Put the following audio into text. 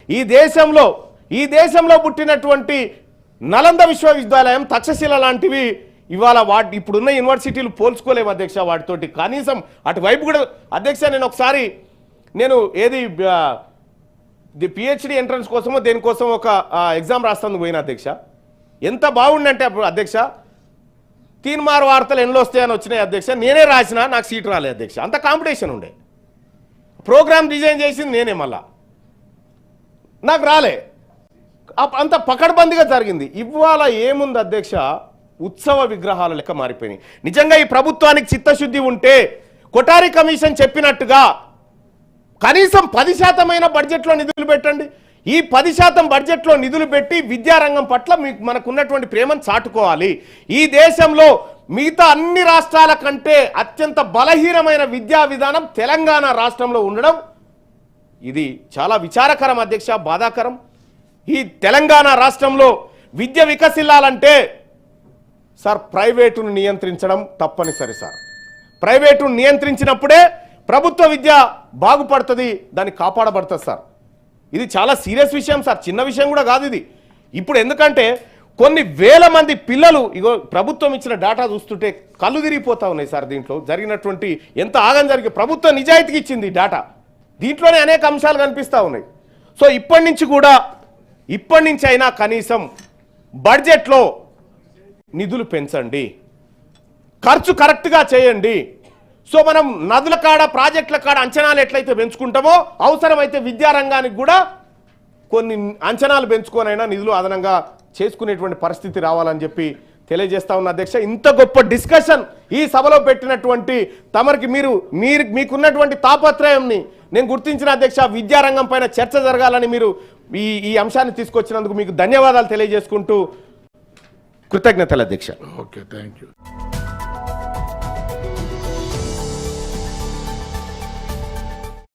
ఈ దేశంలో పుట్టినటువంటి నలంద విశ్వవిద్యాలయం, తక్షశిల లాంటివి ఇవాళ ఇప్పుడున్న యూనివర్సిటీలు పోల్చుకోలేవు అధ్యక్ష వాటితోటి. కనీసం అటువైపు కూడా అధ్యక్ష నేను ఏది పిహెచ్డి ఎంట్రన్స్ కోసమో దేనికోసం ఒక ఎగ్జామ్ రాస్తాను పోయిన అధ్యక్ష. ఎంత బాగుండంటే అప్పుడు అధ్యక్ష తీన్మార్ వార్తలు ఎన్నో వస్తాయని వచ్చినాయి అధ్యక్ష. నేనే రాసినా, నాకు సీట్ రాలేదు అధ్యక్ష. అంత కాంపిటీషన్ ఉండే. ప్రోగ్రామ్ డిజైన్ చేసింది నేనే, మళ్ళా నాకు రాలే. అంత పకడ్బందీగా జరిగింది. ఇవాళ ఏముంది అధ్యక్ష, ఉత్సవ విగ్రహాల లెక్క మారిపోయినాయి. నిజంగా ఈ ప్రభుత్వానికి చిత్తశుద్ధి ఉంటే కొఠారి కమిషన్ చెప్పినట్టుగా కనీసం 10% బడ్జెట్లో నిధులు పెట్టండి. ఈ 10% బడ్జెట్లో నిధులు పెట్టి విద్యారంగం పట్ల మనకున్నటువంటి ప్రేమను చాటుకోవాలి. ఈ దేశంలో మిగతా అన్ని రాష్ట్రాల కంటే అత్యంత బలహీనమైన విద్యా విధానం తెలంగాణ రాష్ట్రంలో ఉండడం ఇది చాలా విచారకరం అధ్యక్ష, బాధాకరం. ఈ తెలంగాణ రాష్ట్రంలో విద్య వికసిల్లాలంటే సార్ ప్రైవేటును నియంత్రించడం తప్పనిసరి సార్. ప్రైవేటును నియంత్రించినప్పుడే ప్రభుత్వ విద్య బాగుపడుతుంది, దాన్ని కాపాడబడుతుంది సార్. ఇది చాలా సీరియస్ విషయం సార్, చిన్న విషయం కూడా కాదు ఇది. ఇప్పుడు ఎందుకంటే కొన్ని వేల మంది పిల్లలు ప్రభుత్వం ఇచ్చిన డేటా చూస్తుంటే కళ్ళు తిరిగిపోతా ఉన్నాయి సార్. దీంట్లో జరిగినటువంటి ఎంత ఆగం జరిగి ప్రభుత్వం నిజాయితీకి ఇచ్చింది డేటా, దీంట్లోనే అనేక అంశాలు కనిపిస్తూ ఉన్నాయి. సో ఇప్పటి నుంచి అయినా కనీసం బడ్జెట్లో నిధులు పెంచండి, ఖర్చు కరెక్ట్గా చేయండి. సో మనం నదుల కాడ ప్రాజెక్టుల కాడ అంచనాలు ఎట్లయితే పెంచుకుంటామో అవసరమైతే విద్యారంగానికి కూడా కొన్ని అంచనాలు పెంచుకొనైనా నిధులు అదనంగా చేసుకునేటువంటి పరిస్థితి రావాలని చెప్పి తెలియజేస్తా ఉన్న అధ్యక్ష. ఇంత గొప్ప డిస్కషన్ ఈ సభలో పెట్టినటువంటి తమరికి మీకున్నటువంటి తాపత్రయంని నేను గుర్తించిన అధ్యక్ష. విద్యారంగం పైన చర్చ జరగాలని మీరు ఈ అంశాన్ని తీసుకొచ్చినందుకు మీకు ధన్యవాదాలు తెలియజేసుకుంటూ కృతజ్ఞతలు అధ్యక్ష. Okay, thank you.